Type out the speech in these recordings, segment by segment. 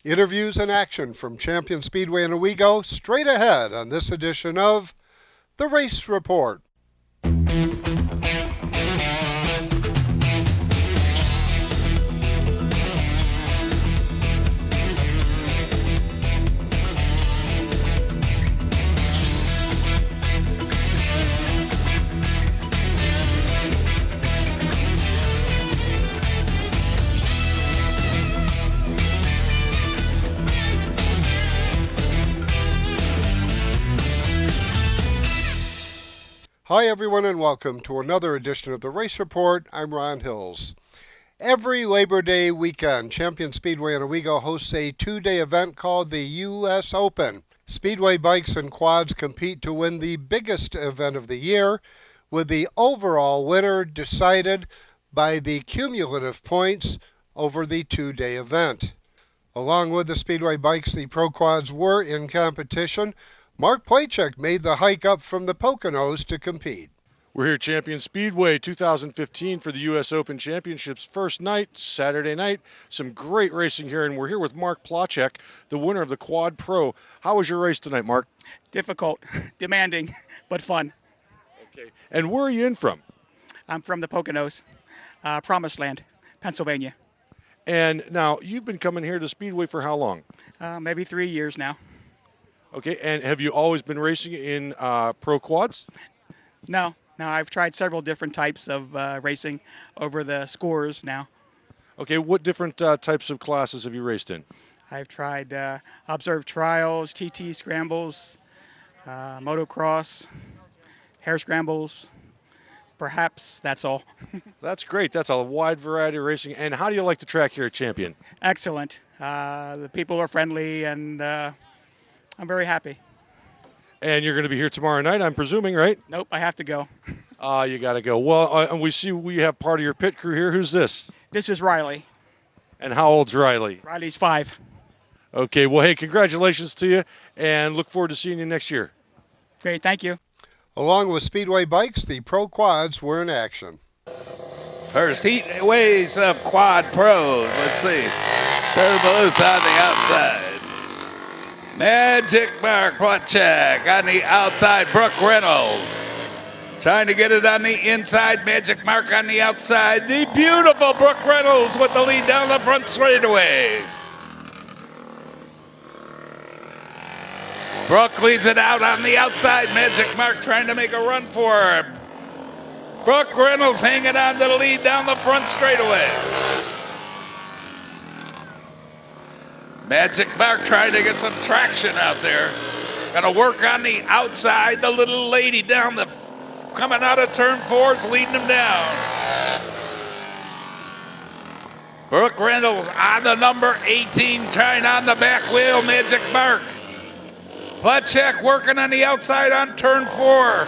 Interviews and action from Champion Speedway in Owego straight ahead on this edition of The Race Report. Hi everyone and welcome to another edition of the Race Report. I'm Ron Hills. Every Labor Day weekend, Champion Speedway in Owego hosts a two-day event called the U.S. Open. Speedway bikes and quads compete to win the biggest event of the year, with the overall winner decided by the cumulative points over the two-day event. Along with the Speedway bikes, the Pro Quads were in competition. Mark Plachek made the hike up from the Poconos to compete. We're here at Champion Speedway 2015 for the U.S. Open Championships first night, Saturday night. Some great racing here, and we're here with Mark Plachek, the winner of the Quad Pro. How was your race tonight, Mark? Difficult, demanding, but fun. Okay. And where are you in from? I'm from the Poconos, Promised Land, Pennsylvania. And now, you've been coming here to Speedway for how long? Maybe 3 years now. Okay, and have you always been racing in Pro Quads? No, I've tried several different types of racing over the scores now. Okay, what different types of classes have you raced in? I've tried observed trials, TT scrambles, motocross, hare scrambles. Perhaps that's all. That's great. That's a wide variety of racing. And how do you like the track here at Champion? Excellent. The people are friendly, and I'm very happy. And you're going to be here tomorrow night, I'm presuming, right? Nope, I have to go. You got to go. Well, and we see we have part of your pit crew here. Who's this? This is Riley. And how old's Riley? Riley's 5. Okay, well, hey, congratulations to you, and look forward to seeing you next year. Great, thank you. Along with Speedway bikes, the Pro Quads were in action. First heat ways of Quad Pros. Let's see. Turbos on the outside. Magic Mark Plachek on the outside. Brooke Reynolds trying to get it on the inside. Magic Mark on the outside. The beautiful Brooke Reynolds with the lead down the front straightaway. Brooke leads it out on the outside. Magic Mark trying to make a run for her. Brooke Reynolds hanging on to the lead down the front straightaway. Magic Mark trying to get some traction out there. Gonna work on the outside. The little lady down the, coming out of turn 4 is leading him down. Brooke Reynolds on the number 18, trying on the back wheel. Magic Mark. Plachek working on the outside on turn 4.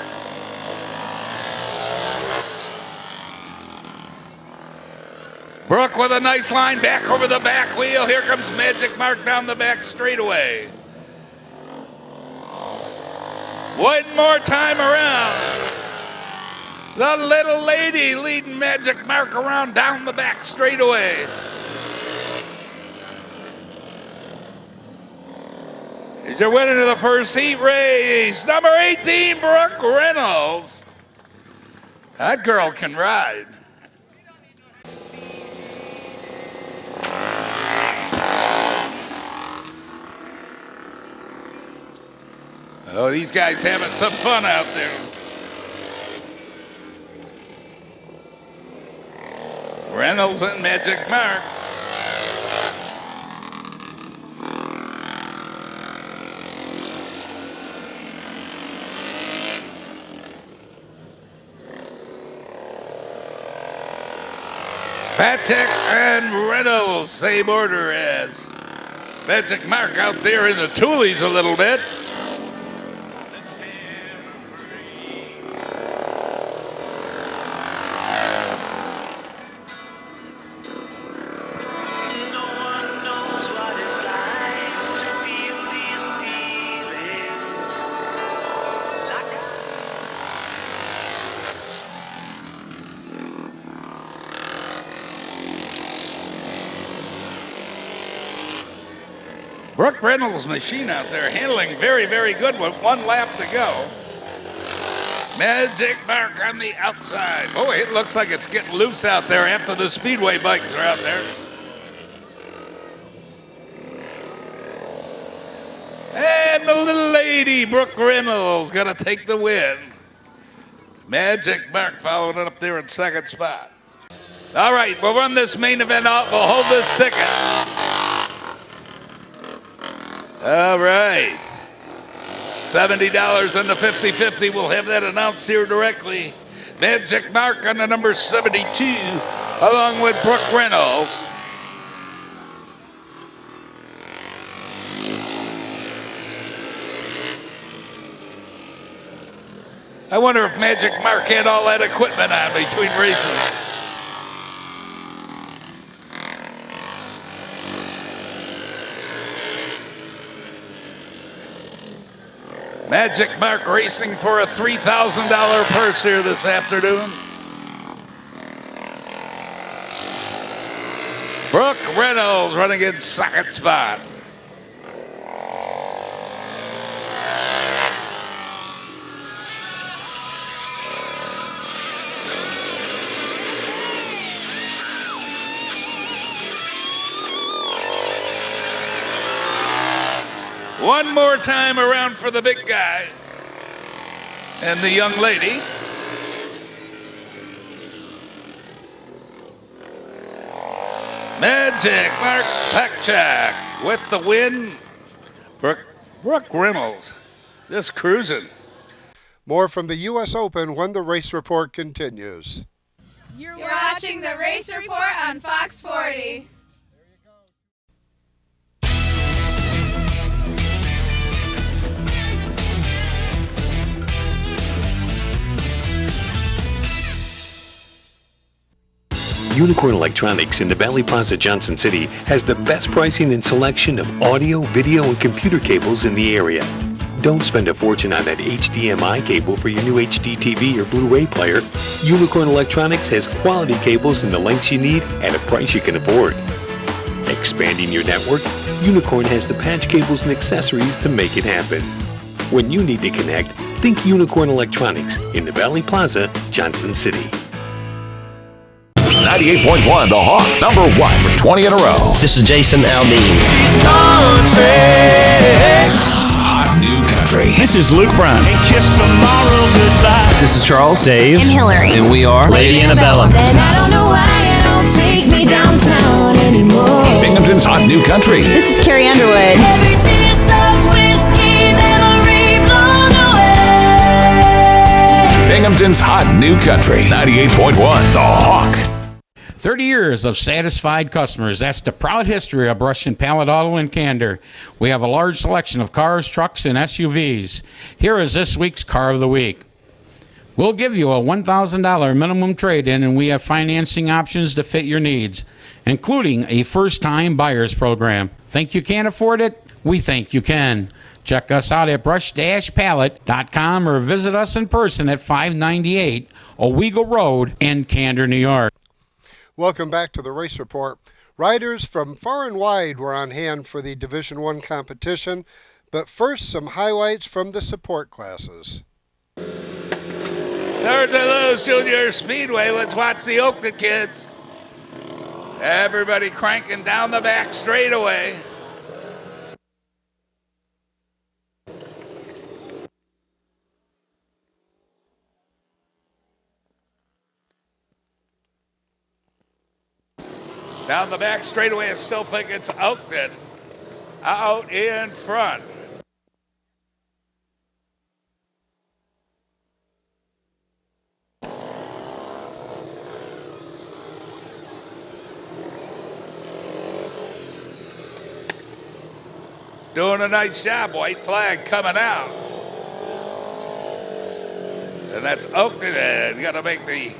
Brooke with a nice line back over the back wheel. Here comes Magic Mark down the back straightaway. One more time around. The little lady leading Magic Mark around down the back straightaway. Here's your winner of the first heat race, number 18, Brooke Reynolds. That girl can ride. Oh, these guys having some fun out there. Reynolds and Magic Mark. Plachek and Reynolds, same order as Magic Mark out there in the toolies a little bit. Brooke Reynolds' machine out there handling very, very good with 1 lap to go. Magic Mark on the outside. Boy, it looks like it's getting loose out there after the speedway bikes are out there. And the little lady, Brooke Reynolds, gonna take the win. Magic Mark following it up there in second spot. All right, we'll run this main event out. We'll hold this ticket. All right. $70 on the 50-50. We'll have that announced here directly. Magic Mark on the number 72, along with Brooke Reynolds. I wonder if Magic Mark had all that equipment on between races. Magic Mark racing for a $3,000 purse here this afternoon. Brooke Reynolds running in second spot. One more time around for the big guy and the young lady. Magic Mark Plachek with the win. Brooke Reynolds just cruising. More from the U.S. Open when the race report continues. You're watching the Race Report on Fox 40. Unicorn Electronics in the Valley Plaza, Johnson City has the best pricing and selection of audio, video, and computer cables in the area. Don't spend a fortune on that HDMI cable for your new HD TV or Blu-ray player. Unicorn Electronics has quality cables in the lengths you need at a price you can afford. Expanding your network, Unicorn has the patch cables and accessories to make it happen. When you need to connect, think Unicorn Electronics in the Valley Plaza, Johnson City. 98.1 The Hawk, number 1 for 20 in a row. This is Jason Aldean. Hot new country. This is Luke Brown. This is Charles, Dave, and Hillary. And we are Lady Annabella. And I don't know why you don't take me downtown anymore. Binghamton's Hot New Country. This is Carrie Underwood. Every tear soaked whiskey memory blown away. Binghamton's Hot New Country. 98.1 The Hawk. 30 years of satisfied customers. That's the proud history of Brush and Pallet Auto in Candor. We have a large selection of cars, trucks, and SUVs. Here is this week's Car of the Week. We'll give you a $1,000 minimum trade-in, and we have financing options to fit your needs, including a first-time buyers program. Think you can't afford it? We think you can. Check us out at brush-pallet.com or visit us in person at 598 Owego Road in Candor, New York. Welcome back to the Race Report. Riders from far and wide were on hand for the Division I competition, but first some highlights from the support classes. There's the Louis Junior Speedway. Let's watch the Oakton kids. Everybody cranking down the back straightaway. Down the back straightaway, I still think it's Oakton out in front. Doing a nice job, white flag coming out. And that's Oakton, gonna make the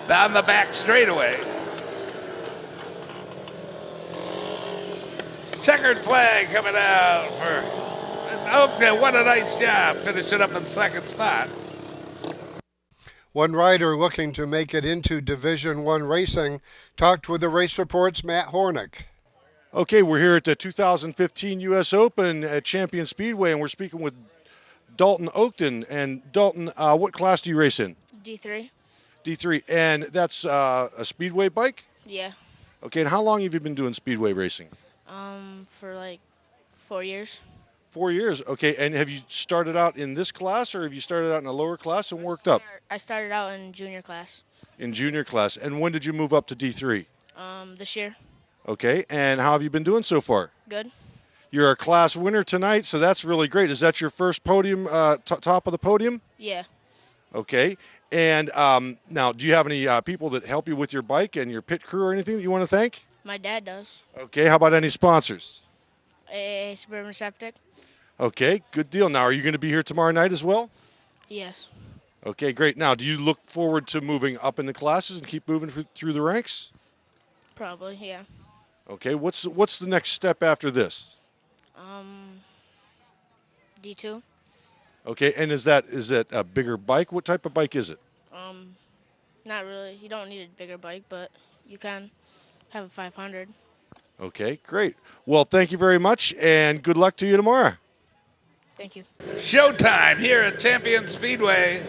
down the back straightaway. Checkered flag coming out for Oakton. What a nice job, finishing up in second spot. One rider looking to make it into Division I racing talked with the Race Report's Matt Hornick. Okay, we're here at the 2015 U.S. Open at Champion Speedway, and we're speaking with Dalton Oakton. And Dalton, what class do you race in? D3. D3, and that's a speedway bike? Yeah. Okay, and how long have you been doing speedway racing? For like 4 years. 4 years, okay. And have you started out in this class, or have you started out in a lower class and worked up? I started out in junior class. In junior class. And when did you move up to D3? This year. Okay, and how have you been doing so far? Good. You're a class winner tonight, so that's really great. Is that your first podium, top of the podium? Yeah. Okay. And now, do you have any people that help you with your bike and your pit crew or anything that you want to thank? My dad does. Okay, how about any sponsors? A Suburban Septic. Okay, good deal. Now, are you going to be here tomorrow night as well? Yes. Okay, great. Now, do you look forward to moving up in the classes and keep moving through the ranks? Probably, yeah. Okay, what's the next step after this? D2. Okay, and is that a bigger bike? What type of bike is it? Not really. You don't need a bigger bike, but you can have a 500. Okay, great. Well, thank you very much, and good luck to you tomorrow. Thank you. Showtime here at Champion Speedway,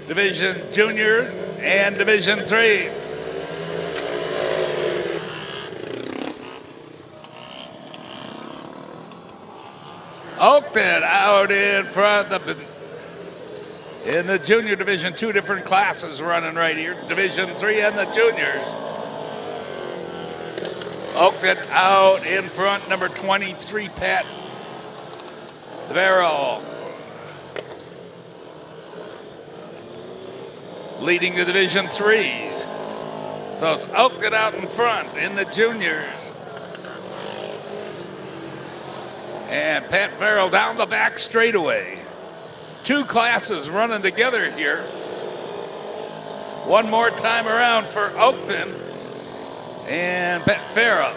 Division Junior and Division 3. Oakton out in front in the junior division, 2 different classes running right here, Division 3 and the juniors. Oakton out in front, number 23, Pat Verrill. Leading the Division 3. So it's Oakton out in front in the juniors. And Pat Farrell down the back straightaway. 2 classes running together here. One more time around for Oakton and Pat Farrell.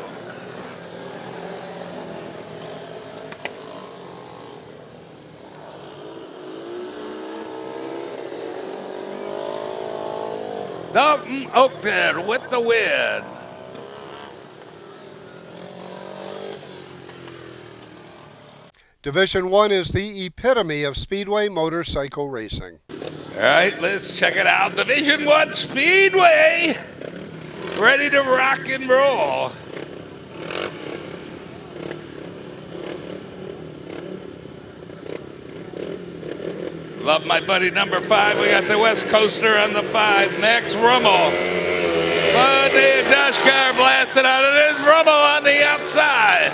Dalton Oakton with the win. Division 1 is the epitome of speedway motorcycle racing. All right, let's check it out. Division 1 Speedway, ready to rock and roll. Love my buddy number 5. We got the West Coaster on the 5, Max Rummel. But the Josh Carr blasted out. It is Rummel on the outside.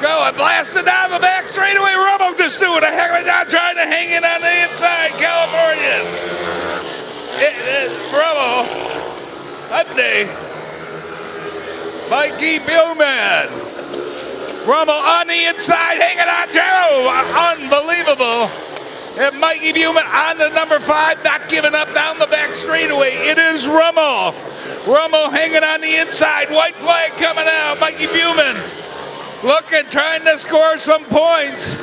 Going, blasting down the back straightaway. Rummel just doing a heck of a job trying to hang it on the inside. California. It is Rummel. Hyundai. Mikey Bowman. Rummel on the inside, hanging on Joe. Unbelievable. And Mikey Bowman on the number 5, not giving up down the back straightaway. It is Rummel. Rummel hanging on the inside. White flag coming out. Mikey Bowman looking, trying to score some points.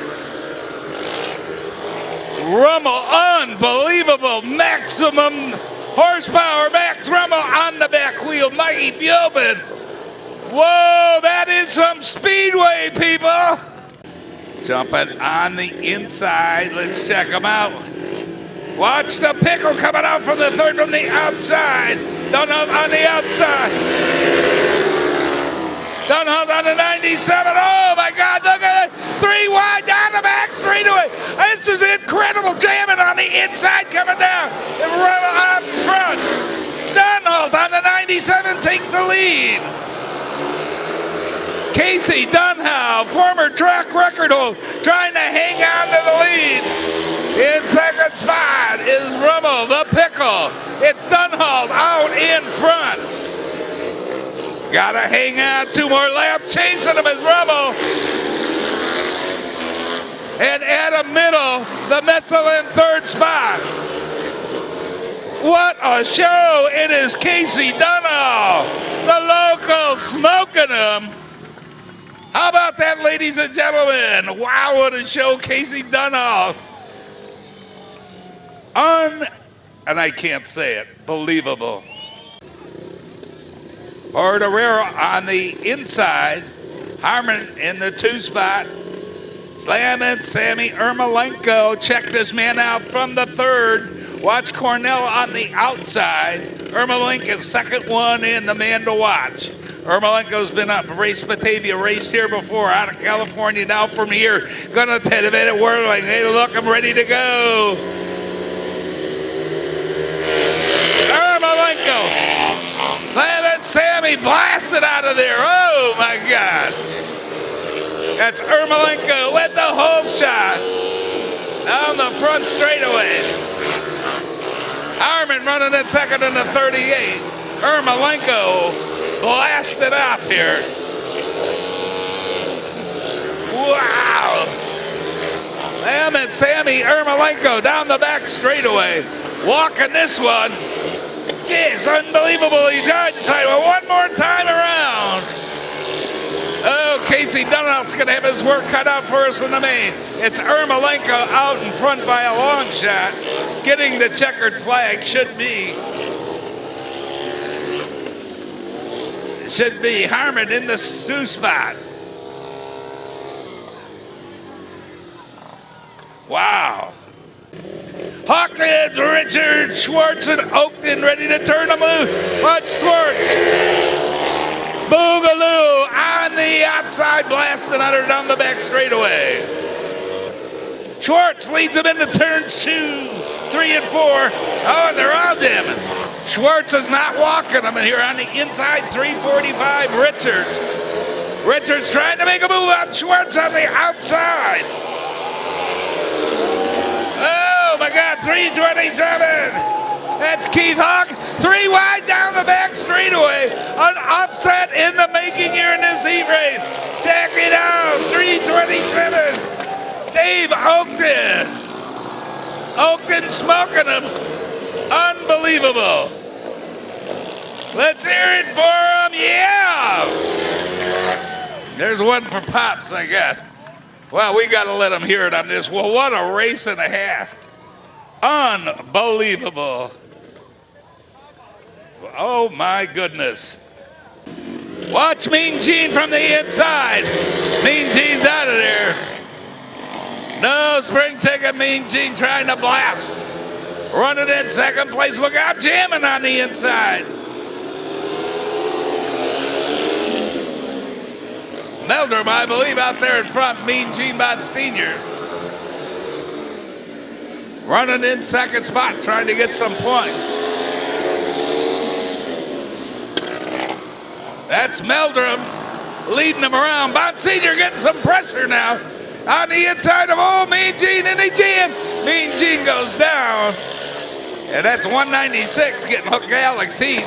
Rummel, unbelievable. Maximum horsepower. Max Rummel on the back wheel. Mikey Bowman. Whoa, that is some speedway, people. Jumping on the inside. Let's check them out. Watch the pickle coming out from the third from the outside. Dunhunt on the outside. Dunhunt on the 97. Oh, my God. Look at it. 3 wide down the back straightaway. This is incredible. Jamming on the inside coming down. And Rummel up front. Dunhunt on the 97 takes the lead. Casey Dunhow, former track record holder, trying to hang on to the lead. In second spot is Rummel, the pickle. It's Dunholt out in front. Gotta hang on, 2 more laps. Chasing him is Rummel. And Adam Middle, the Messel in third spot. What a show. It is Casey Dunhow, the local, smoking him. How about that, ladies and gentlemen? Wow, what a show, Casey Dunhoff. And I can't say it, believable. Arterero on the inside. Harmon in the 2 spot. Slamming Sammy Ermolenko checked his man out from the 3rd. Watch Cornell on the outside. Ermolenko's second one in, the man to watch. Ermolenko's been up, raced Batavia, raced here before, out of California. Now from here, gonna take a minute whirling. Hey, look, I'm ready to go. Ermolenko, slamming Sammy, blasted out of there. Oh my God. That's Ermolenko with the hole shot down the front straightaway. Harmon running at second in the 38. Ermolenko blasted off here. Wow. And Sammy Ermolenko down the back straightaway. Walking this one. Jeez, unbelievable. He's got inside one more time around. Oh, Casey Dunlop's going to have his work cut out for us in the main. It's Ermolenko out in front by a long shot. Getting the checkered flag should be Harmon in the 2 spot. Wow. Hawkins, Richard, Schwartz, and Oakton ready to turn them loose. Watch Schwartz. Boogaloo on the outside, blasting under down the back straightaway. Schwartz leads him into turns 2, 3, and 4. Oh, and they're all jamming. Schwartz is not walking them here on the inside, 345, Richards trying to make a move on Schwartz on the outside. Oh my God, 327. That's Keith Hawk, 3 wide down the back straightaway. An upset in the making here in this heat race. Check it out, 327. Dave Oakton. Oakton smoking him. Unbelievable. Let's hear it for him, yeah! There's one for Pops, I guess. Well, we got to let him hear it on this. Well, what a race and a half. Unbelievable. Oh, my goodness. Watch Mean Gene from the inside. Mean Gene's out of there. No spring ticket, Mean Gene trying to blast. Running in second place. Look out, jamming on the inside. Meldrum, I believe, out there in front. Mean Gene Bonsteiner. Running in second spot, trying to get some points. That's Meldrum leading him around. Bonsteiner getting some pressure now on the inside of old Mean Gene, and he jammed. Mean Gene goes down, and that's 196 getting Hook Alex Heath.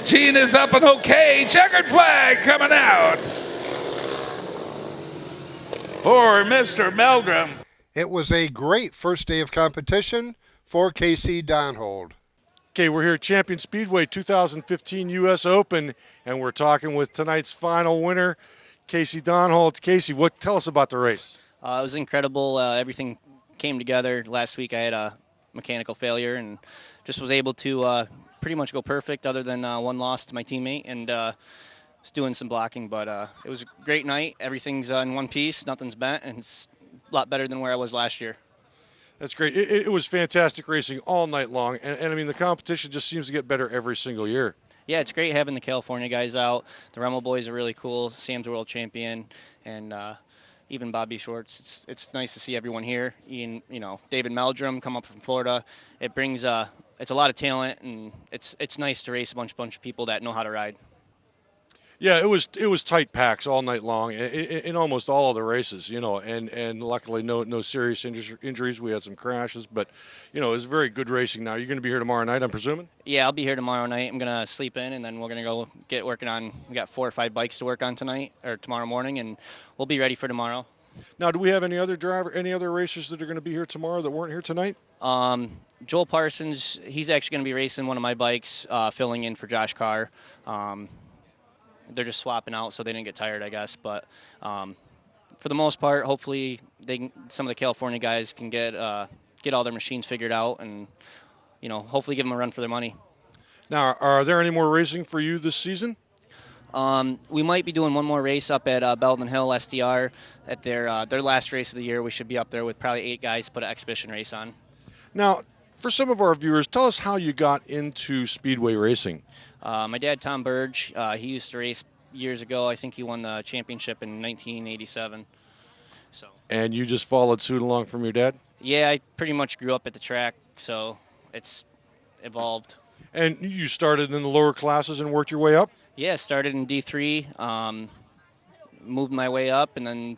Gene is up and okay. Checkered flag coming out for Mr. Meldrum. It was a great first day of competition for Casey Donhold. Okay, we're here at Champion Speedway 2015 U.S. Open, and we're talking with tonight's final winner, Casey Donhold. Casey, tell us about the race? It was incredible. Everything came together. Last week I had a mechanical failure and just was able to pretty much go perfect other than one loss to my teammate, and was doing some blocking, but it was a great night. Everything's in one piece, nothing's bent, and it's a lot better than where I was last year. That's great. It was fantastic racing all night long, and I mean, the competition just seems to get better every single year. Yeah, it's great having the California guys out. The Remmel boys are really cool. Sam's a world champion, and even Bobby Schwartz. It's nice to see everyone here. Ian, David Meldrum come up from Florida. It brings it's a lot of talent, and it's nice to race a bunch of people that know how to ride. Yeah, it was tight packs all night long in almost all of the races, and luckily no serious injuries. We had some crashes, but it was very good racing. Now you're going to be here tomorrow night, I'm presuming. Yeah, I'll be here tomorrow night. I'm going to sleep in, and then we're going to go get working on. We got 4 or 5 bikes to work on tonight or tomorrow morning, and we'll be ready for tomorrow. Now, do we have any other racers that are going to be here tomorrow that weren't here tonight? Joel Parsons, he's actually going to be racing one of my bikes, filling in for Josh Carr. They're just swapping out so they didn't get tired, I guess. But for the most part, hopefully some of the California guys can get all their machines figured out and, hopefully give them a run for their money. Now, are there any more racing for you this season? We might be doing one more race up at Belden Hill SDR at their last race of the year. We should be up there with probably 8 guys to put an exhibition race on. Now, for some of our viewers, tell us how you got into speedway racing. My dad, Tom Burge, he used to race years ago. I think he won the championship in 1987. So. And you just followed suit along from your dad? Yeah, I pretty much grew up at the track, so it's evolved. And you started in the lower classes and worked your way up? Yeah, started in D3, moved my way up, and then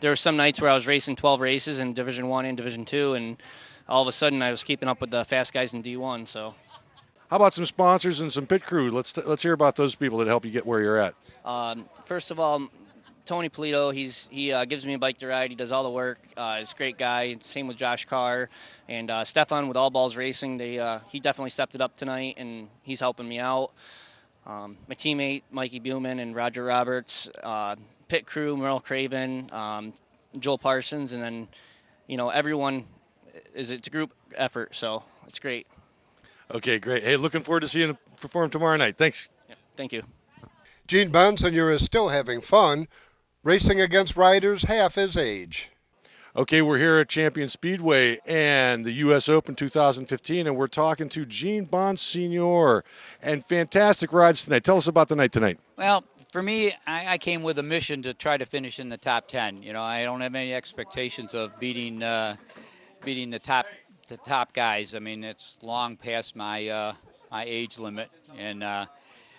there were some nights where I was racing 12 races in Division 1 and Division 2, and all of a sudden I was keeping up with the fast guys in D1. So, how about some sponsors and some pit crew? Let's hear about those people that help you get where you're at. First of all, Tony Polito, he gives me a bike to ride. He does all the work. He's a great guy. Same with Josh Carr and Stefan with All Balls Racing. He definitely stepped it up tonight, and he's helping me out. My teammate Mikey Buman and Roger Roberts, pit crew Merle Craven, Joel Parsons, and then everyone it's a group effort, so it's great. Okay, great. Hey, looking forward to seeing you perform tomorrow night. Thanks. Yeah, thank you. Gene Bonsignor is still having fun racing against riders half his age. Okay, we're here at Champion Speedway and the U.S. Open 2015, and we're talking to Gene Bonsignor. And fantastic rides tonight. Tell us about the night tonight. Well, for me, I came with a mission to try to finish in the top 10. I don't have any expectations of beating the top guys. I mean, it's long past my my age limit, and I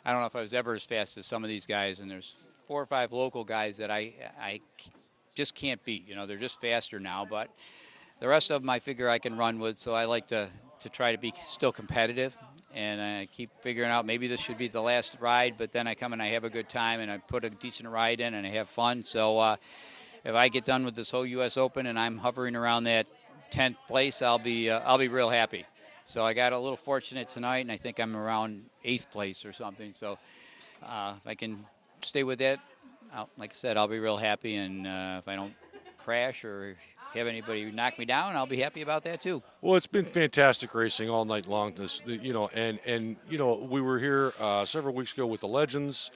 don't know if I was ever as fast as some of these guys. And there's 4 or 5 local guys that I just can't beat. They're just faster now, but the rest of them I figure I can run with, so I like to try to be still competitive, and I keep figuring out maybe this should be the last ride, but then I come and I have a good time and I put a decent ride in and I have fun. So if I get done with this whole U.S. Open and I'm hovering around that 10th place, I'll be real happy. So I got a little fortunate tonight, and I think I'm around 8th place or something. So if I can stay with that, like I said, I'll be real happy, and if I don't crash or have anybody knock me down, I'll be happy about that too. Well, it's been fantastic racing all night long. And we were here several weeks ago with the Legends,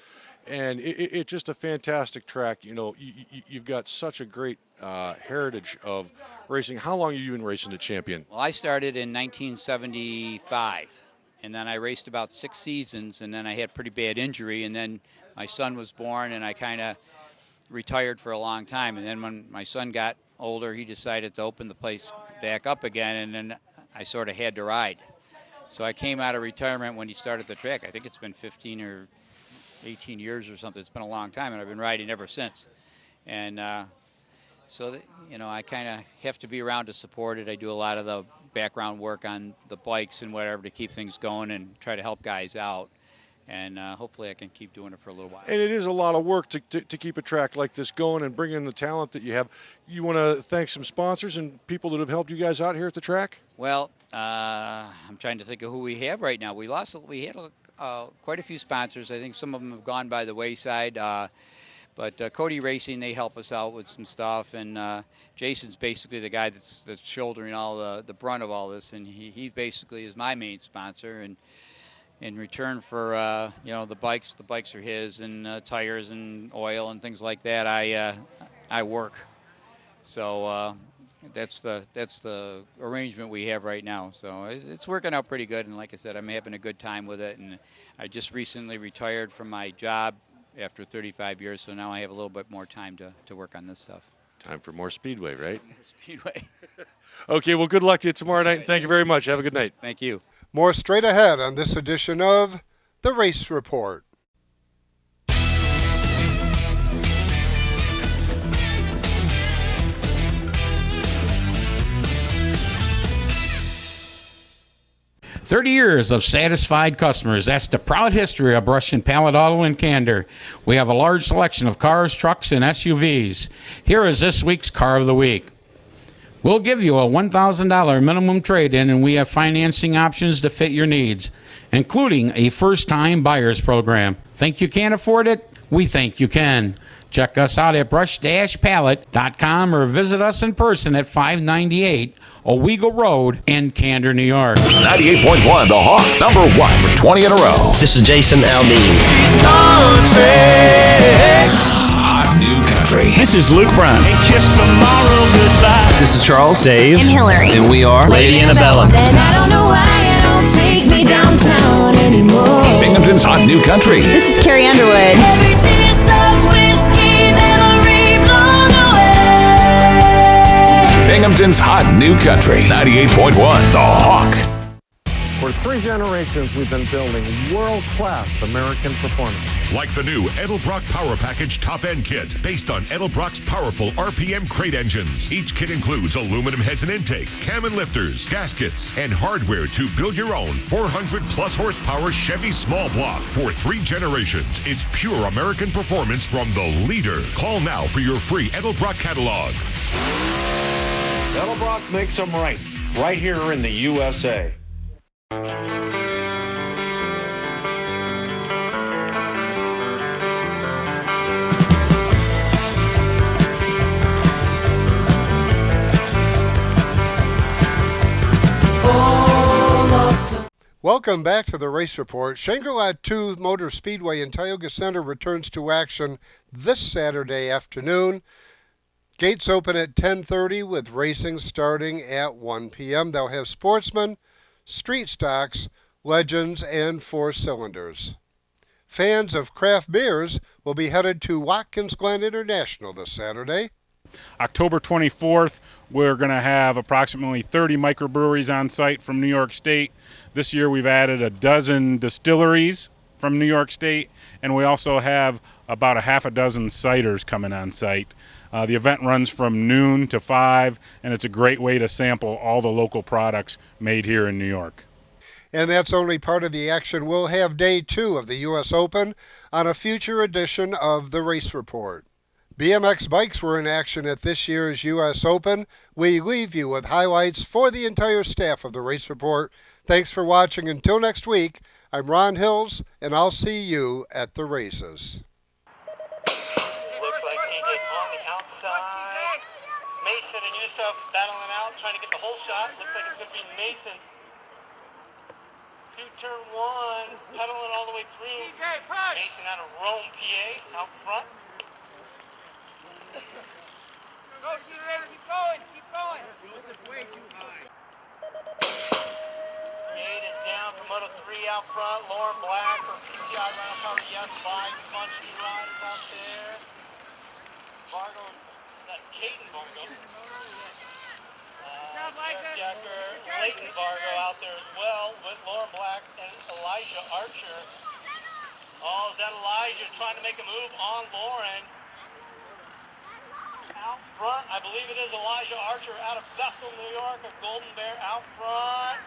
and it's just a fantastic track. You've got such a great heritage of racing. How long have you been racing the Champion? Well, I started in 1975, and then I raced about 6 seasons, and then I had pretty bad injury, and then my son was born, and I kind of retired for a long time. And then when my son got older, he decided to open the place back up again, and then I sort of had to ride. So I came out of retirement when he started the track. I think it's been 15 or 18 years or something. It's been a long time, and I've been riding ever since. And so I kind of have to be around to support it. I do a lot of the background work on the bikes and whatever to keep things going and try to help guys out. And hopefully I can keep doing it for a little while. And it is a lot of work to keep a track like this going and bring in the talent that you have. You want to thank some sponsors and people that have helped you guys out here at the track? Well, I'm trying to think of who we have right now. We had quite a few sponsors. I think some of them have gone by the wayside. But Cody Racing, they help us out with some stuff. And Jason's basically the guy that's shouldering all the brunt of all this. And he basically is my main sponsor. And in return for the bikes are his, and tires and oil and things like that, I work. So that's the arrangement we have right now. So it's working out pretty good, and like I said, I'm having a good time with it. And I just recently retired from my job after 35 years, so now I have a little bit more time to work on this stuff. Time for more Speedway, right? Speedway. Okay, well, good luck to you tomorrow night, and thank you very much. Have a good night. Thank you. More straight ahead on this edition of The Race Report. "30 years of satisfied customers. That's the proud history of Brush and Pallet Auto and Candor. We have a large selection of cars, trucks, and SUVs. Here is this week's Car of the Week. We'll give you a $1,000 minimum trade-in, and we have financing options to fit your needs, including a first-time buyer's program. Think you can't afford it? We think you can. Check us out at brush-palette.com or visit us in person at 598 Owego Road in Candor, New York. 98.1 The Hawk, number 1 for 20 in a row. This is Jason Aldean. Hot new country. This is Luke Brown. And kiss tomorrow goodbye. This is Charles, Dave, and Hillary. And we are Lady Annabella. And I don't know why you don't take me downtown anymore. Binghamton's Hot New Country. This is Carrie Underwood. Every tear-soaked whiskey memory blown away. Binghamton's Hot New Country. 98.1 The Hawk. For 3 generations, we've been building world-class American performance. Like the new Edelbrock Power Package Top-End Kit, based on Edelbrock's powerful RPM crate engines. Each kit includes aluminum heads and intake, cam and lifters, gaskets, and hardware to build your own 400-plus horsepower Chevy small block. For 3 generations, it's pure American performance from the leader. Call now for your free Edelbrock catalog. Edelbrock makes them right here in the USA. Welcome back to the Race Report. Shangri-La 2 Motor Speedway in Tioga Center returns to action this Saturday afternoon. Gates open at 10:30 with racing starting at 1 p.m. They'll have sportsmen, street stocks, legends, and 4-cylinders. Fans of craft beers will be headed to Watkins Glen International this Saturday. October 24th, we're going to have approximately 30 microbreweries on site from New York State. This year we've added a dozen distilleries from New York State, and we also have about a half a dozen ciders coming on site. The event runs from noon to 5, and it's a great way to sample all the local products made here in New York. And that's only part of the action. We'll have day 2 of the U.S. Open on a future edition of the Race Report. BMX bikes were in action at this year's U.S. Open. We leave you with highlights for the entire staff of the Race Report. Thanks for watching. Until next week, I'm Ron Hills, and I'll see you at the races. Looks like TJ's on the outside. Mason and Yusuf battling out, trying to get the whole shot. Looks like it's going to be Mason. Through turn 1, pedaling all the way through. Mason out of Rome, PA, out front. Go, Cheerleader, keep going, keep going. Yusuf way too high. Gate is down for Moto 3 out front. Lauren Black for PTI Rental Power Yes Bike. Punchy riders out there. Vargo, that Caden Vargo. Decker, Leighton Vargo out there as well with Lauren Black and Elijah Archer. Oh, is that Elijah trying to make a move on Lauren? Out front, I believe it is Elijah Archer out of Bethel, New York, a Golden Bear out front.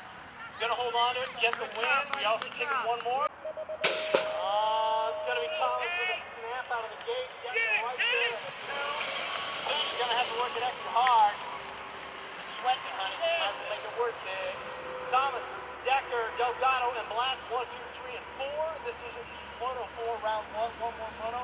Gonna hold on to it, get the win. We also taking one more. It's gonna be Thomas with a snap out of the gate. Getting right there at the 2. He's gonna have to work it extra hard. Sweating, honey, so has to make it worth it. Thomas, Decker, Delgado, and Black, 1, 2, 3, and 4. This is Moto 4, round 1. One more moto.